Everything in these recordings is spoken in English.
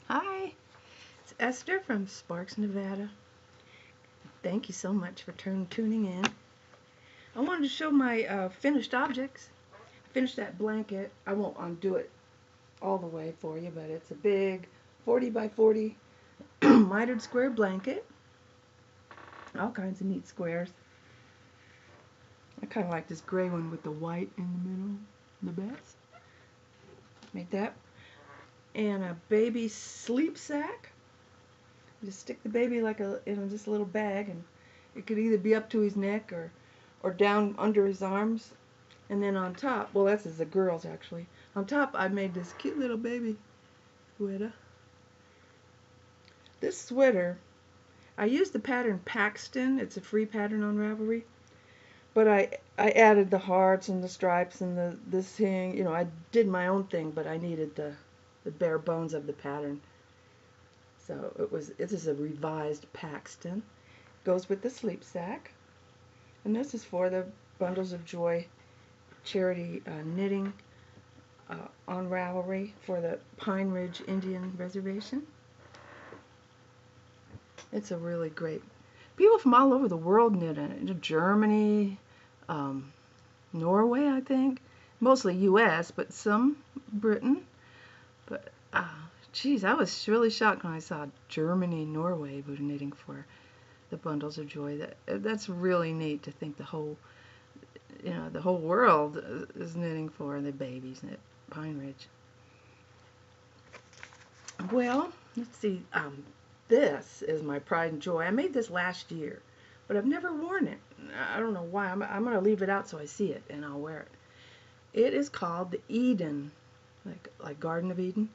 Hi, it's Esther from Sparks, Nevada. Thank you so much for tuning in. I wanted to show my finished objects. I finished that blanket. I won't undo it all the way for you, but it's a big 40 by 40 mitered square blanket. All kinds of neat squares. I kind of like this gray one with the white in the middle the best. Made that. And a baby sleep sack. Just stick the baby like in just a little bag, and it could either be up to his neck or down under his arms. And then on top, well, that's as the girls actually. On top, I made this cute little baby sweater. This sweater, I used the pattern Paxton. It's a free pattern on Ravelry, but I added the hearts and the stripes and this thing. I did my own thing, but I needed the bare bones of the pattern. So it is a revised Paxton. Goes with the sleep sack. And this is for the Bundles of Joy charity knitting on Ravelry for the Pine Ridge Indian Reservation. It's a really great. People from all over the world knit in it. Germany, Norway, I think. Mostly U.S., but some Britain. But, geez, I was really shocked when I saw Germany, Norway were knitting for the Bundles of Joy. That's really neat to think the whole world is knitting for the babies at Pine Ridge. Well, let's see. This is my pride and joy. I made this last year, but I've never worn it. I don't know why. I'm going to leave it out so I see it, and I'll wear it. It is called the Eden, like Garden of Eden,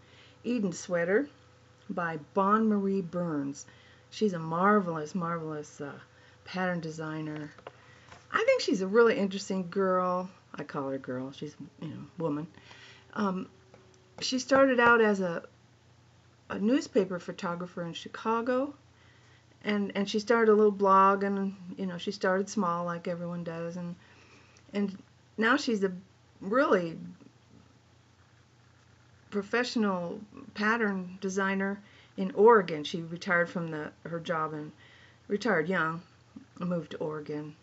Eden sweater by Bon Marie Burns. She's a marvelous, marvelous pattern designer. I think she's a really interesting girl. I call her girl. She's, woman. She started out as a newspaper photographer in Chicago, and she started a little blog, and she started small like everyone does, and now she's a really professional pattern designer in Oregon. She retired from her job and retired young, moved to Oregon,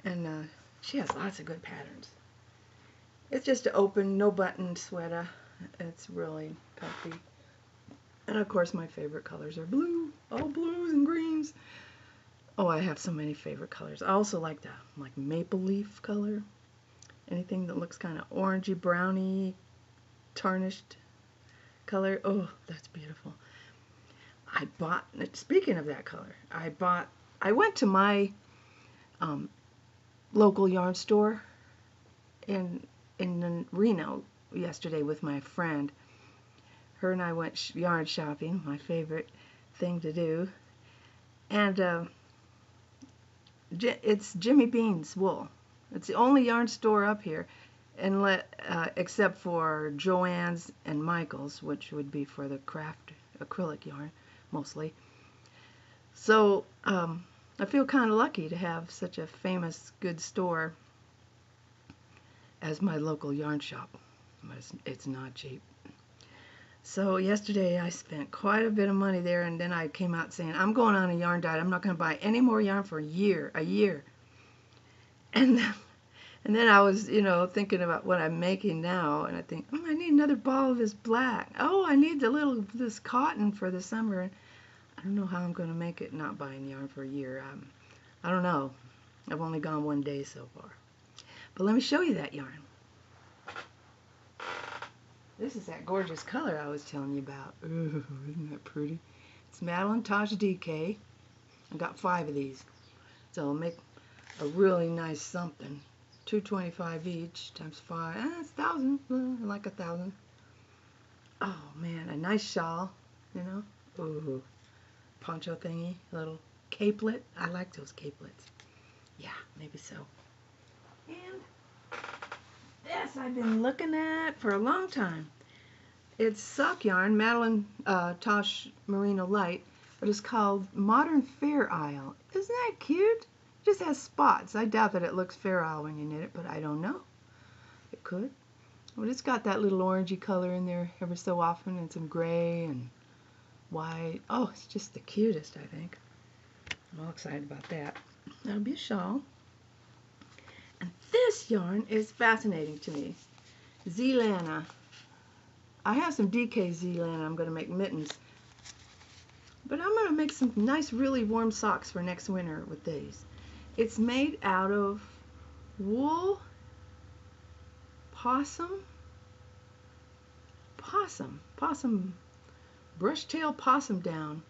and she has lots of good patterns. It's just an open, no button sweater. It's really comfy. And of course my favorite colors are blue, all blues and greens. Oh, I have so many favorite colors. I also like the maple leaf color. Anything that looks kind of orangey, browny, tarnished color. Oh, that's beautiful. Speaking of that color, I went to my local yarn store in Reno yesterday with my friend. Her and I went yarn shopping, my favorite thing to do. And it's Jimmy Bean's wool. It's the only yarn store up here, except for Joann's and Michael's, which would be for the craft acrylic yarn, mostly. So I feel kind of lucky to have such a famous, good store as my local yarn shop. But it's not cheap. So yesterday I spent quite a bit of money there, and then I came out saying, I'm going on a yarn diet. I'm not going to buy any more yarn for a year. And then I was, thinking about what I'm making now, and I think, I need another ball of this black. Oh, I need this cotton for the summer. And I don't know how I'm going to make it not buying yarn for a year. I don't know. I've only gone one day so far. But let me show you that yarn. This is that gorgeous color I was telling you about. Ooh, isn't that pretty? It's Madeline Tosh DK. I got 5 of these. So I'll make a really nice something. $2.25 each times 5. It's 1,000. I like 1,000. Oh man, a nice shawl, Ooh, poncho thingy, a little capelet. I like those capelets. Yeah, maybe so. And this I've been looking at for a long time. It's sock yarn, Madeline Tosh Merino Light, but it's called Modern Fair Isle. Isn't that cute? It just has spots. I doubt that it looks Fair Isle when you knit it, but I don't know. It could. Well, it's got that little orangey color in there every so often, and some gray and white. Oh, it's just the cutest, I think. I'm all excited about that. That'll be a shawl. And this yarn is fascinating to me. Zelana. I have some DK Zelana. I'm going to make mittens. But I'm going to make some nice, really warm socks for next winter with these. It's made out of wool, possum, brush-tail possum down,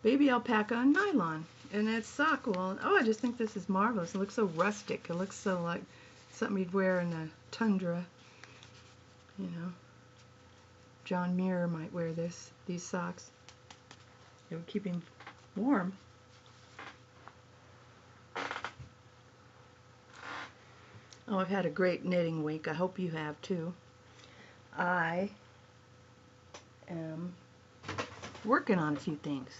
baby alpaca, and nylon. And it's sock wool. Oh, I just think this is marvelous. It looks so rustic. It looks so like something you'd wear in the tundra. You know, John Muir might wear these socks. It would keep him warm. Oh, I've had a great knitting week. I hope you have too. I am working on a few things.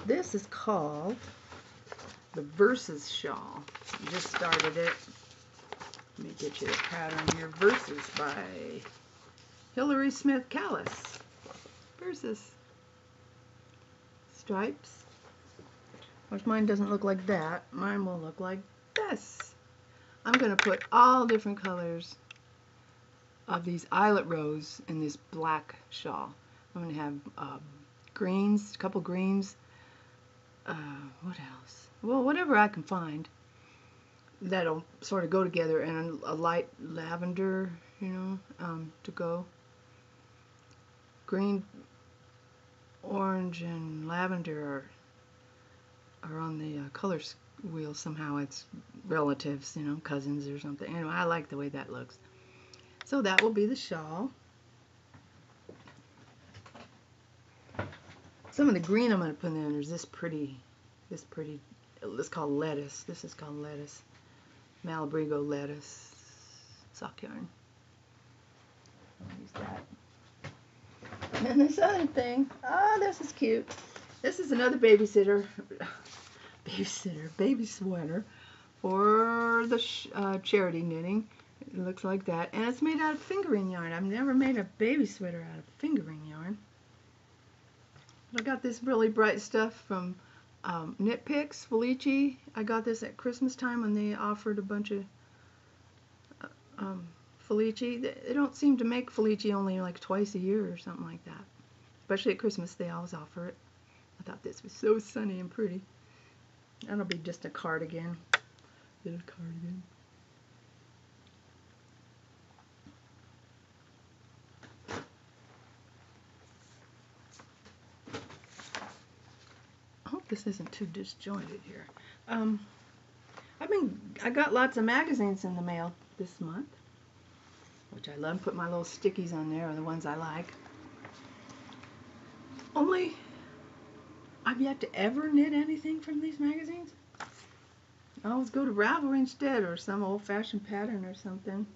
This is called the Verses Shawl. Just started it. Let me get you the pattern here. Verses by Hilary Smith Callis. Verses. Stripes. Which mine doesn't look like that. Mine will look like this. I'm going to put all different colors of these eyelet rows in this black shawl. I'm going to have greens, a couple greens. What else? Well, whatever I can find that'll sort of go together, and a light lavender, you know, to go. Green, orange, and lavender are on the color wheel somehow. It's relatives, you know, cousins or something. Anyway, I like the way that looks. So that will be the shawl. Some of the green I'm going to put in there. There's this pretty, it's called lettuce. This is called lettuce. Malabrigo lettuce sock yarn. I'll use that. And this other thing, this is cute. This is another baby sweater for the charity knitting. It looks like that, and it's made out of fingering yarn. I've never made a baby sweater out of fingering yarn. I got this really bright stuff from Knit Picks, Felici. I got this at Christmas time when they offered a bunch of Felici. They don't seem to make Felici only like twice a year or something like that. Especially at Christmas, they always offer it. I thought this was so sunny and pretty. That'll be just a cardigan. Little cardigan. I hope this isn't too disjointed here. I got lots of magazines in the mail this month, which I love. Put my little stickies on there, are the ones I like. Only I've yet to ever knit anything from these magazines. I always go to Ravelry instead, or some old-fashioned pattern or something.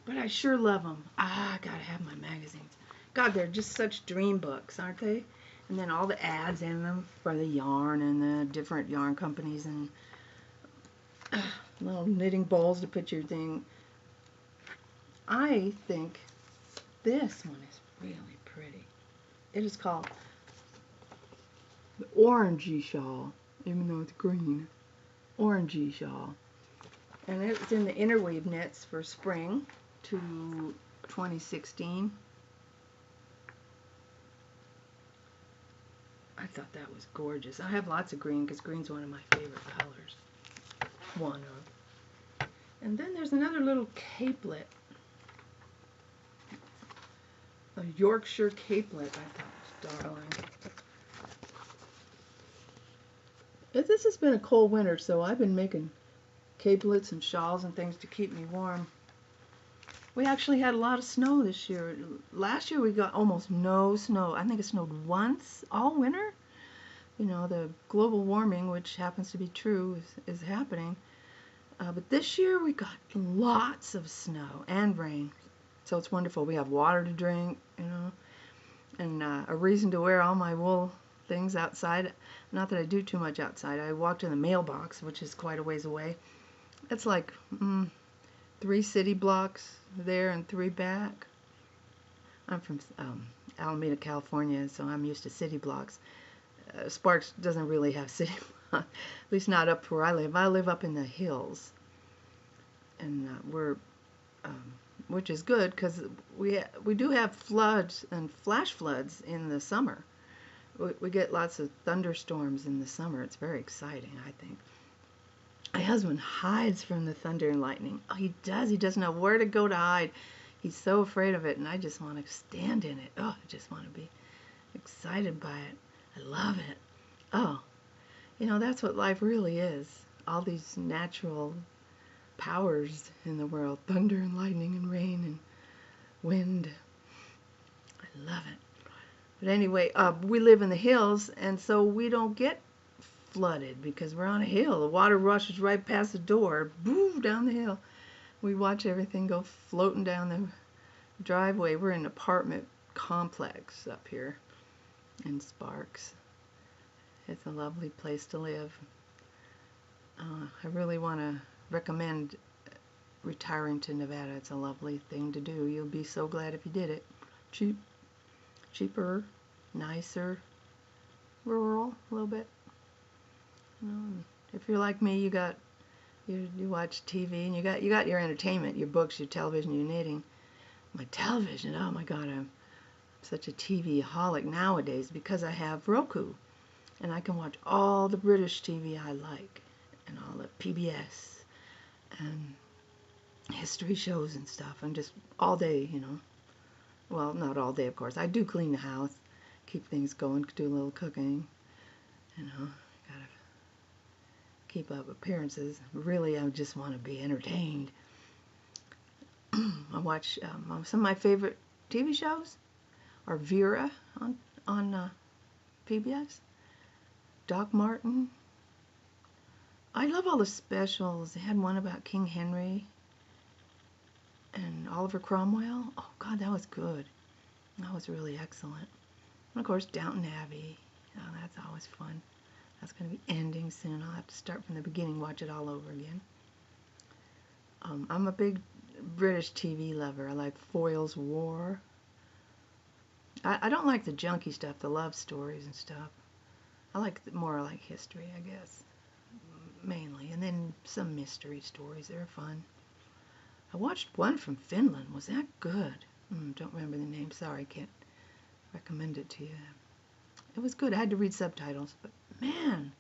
But I sure love them. I gotta have my magazines. God, they're just such dream books, aren't they? And then all the ads in them for the yarn and the different yarn companies, and little knitting bowls to put your thing. I think this one is really pretty. It is called the Orangey Shawl, even though it's green. Orangey Shawl. And it's in the Interweave knits for spring to 2016. I thought that was gorgeous. I have lots of green because green's one of my favorite colors. One of. And then there's another little capelet. A Yorkshire capelet I thought was darling. This has been a cold winter, so I've been making capelets and shawls and things to keep me warm. We actually had a lot of snow this year. Last year we got almost no snow. I think it snowed once all winter. You know, the global warming, which happens to be true, is happening. But this year we got lots of snow and rain. So it's wonderful. We have water to drink, you know, and a reason to wear all my wool things outside. Not that I do too much outside. I walk to the mailbox, which is quite a ways away. It's like 3 city blocks there and 3 back. I'm from Alameda, California, so I'm used to city blocks. Sparks doesn't really have city blocks, at least not up where I live. I live up in the hills, and which is good because we do have floods and flash floods in the summer. We get lots of thunderstorms in the summer. It's very exciting, I think. My husband hides from the thunder and lightning. Oh, he does. He doesn't know where to go to hide. He's so afraid of it, and I just want to stand in it. Oh, I just want to be excited by it. I love it. Oh, that's what life really is. All these natural powers in the world. Thunder and lightning and rain and wind. I love it. But anyway, we live in the hills, and so we don't get flooded because we're on a hill. The water rushes right past the door, boom, down the hill. We watch everything go floating down the driveway. We're in an apartment complex up here in Sparks. It's a lovely place to live. I really want to recommend retiring to Nevada. It's a lovely thing to do. You'll be so glad if you did it. Cheaper, nicer, rural a little bit. If you're like me, you watch TV and you got your entertainment, your books, your television, your knitting. My television, oh my God, I'm such a TV-holic nowadays because I have Roku, and I can watch all the British TV I like, and all the PBS and history shows and stuff, and just all day, Well, not all day, of course. I do clean the house, keep things going, do a little cooking, gotta keep up appearances. Really, I just want to be entertained. I watch some of my favorite TV shows are Vera on PBS, Doc Martin. I love all the specials. They had one about King Henry and Oliver Cromwell. Oh God, that was good. That was really excellent. And of course, Downton Abbey. Oh, that's always fun. That's going to be ending soon. I'll have to start from the beginning, watch it all over again. I'm a big British TV lover. I like Foyle's War. I don't like the junky stuff, the love stories and stuff. I like more like history, I guess, mainly. And then some mystery stories. They're fun. I watched one from Finland. Was that good? Don't remember the name. Sorry, can't recommend it to you. It was good. I had to read subtitles, but man,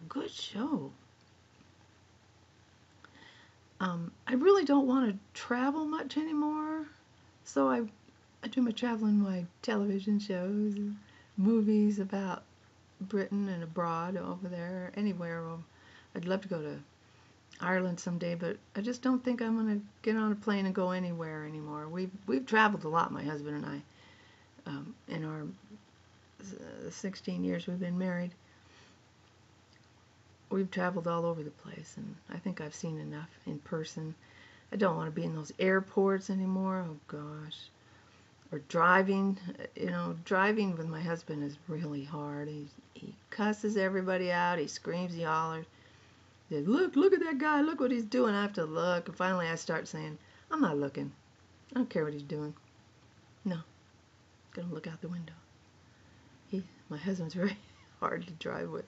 good show. I really don't want to travel much anymore, so I do my traveling, my television shows, movies about Britain and abroad over there, anywhere. I'd love to go to Ireland someday, but I just don't think I'm going to get on a plane and go anywhere anymore. We've traveled a lot, my husband and I, in our 16 years we've been married. We've traveled all over the place, and I think I've seen enough in person. I don't want to be in those airports anymore. Oh gosh. Or driving. Driving with my husband is really hard. He cusses everybody out. He screams. He hollers. He says, look at that guy. Look what he's doing. I have to look. And finally I start saying, I'm not looking. I don't care what he's doing. No. I'm going to look out the window. My husband's very hard to drive with.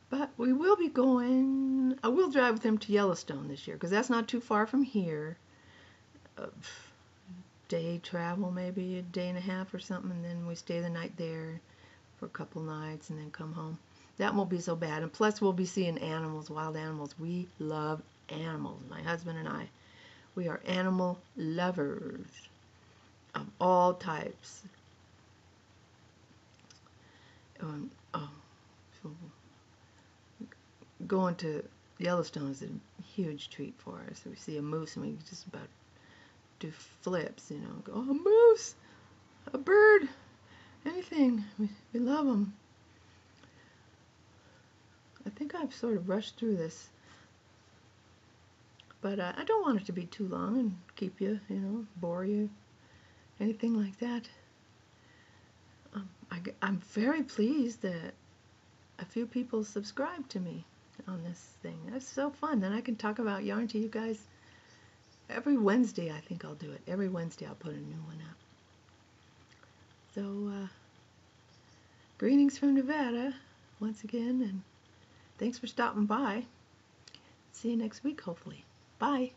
But we will be going, I will drive with him to Yellowstone this year, because that's not too far from here. Day travel, maybe a day and a half or something, and then we stay the night there for a couple nights and then come home. That won't be so bad. And plus we'll be seeing animals, wild animals. We love animals, my husband and I. We are animal lovers of all types. Going to Yellowstone is a huge treat for us. We see a moose and we just about do flips, go, oh, a moose, a bird, anything. We love them. I think I've sort of rushed through this, but I don't want it to be too long and keep you, bore you, anything like that. I'm very pleased that a few people subscribe to me. on this thing. That's so fun. Then I can talk about yarn to you guys every Wednesday. I think I'll do it. Every Wednesday I'll put a new one up. So, greetings from Nevada once again, and thanks for stopping by. See you next week, hopefully. Bye.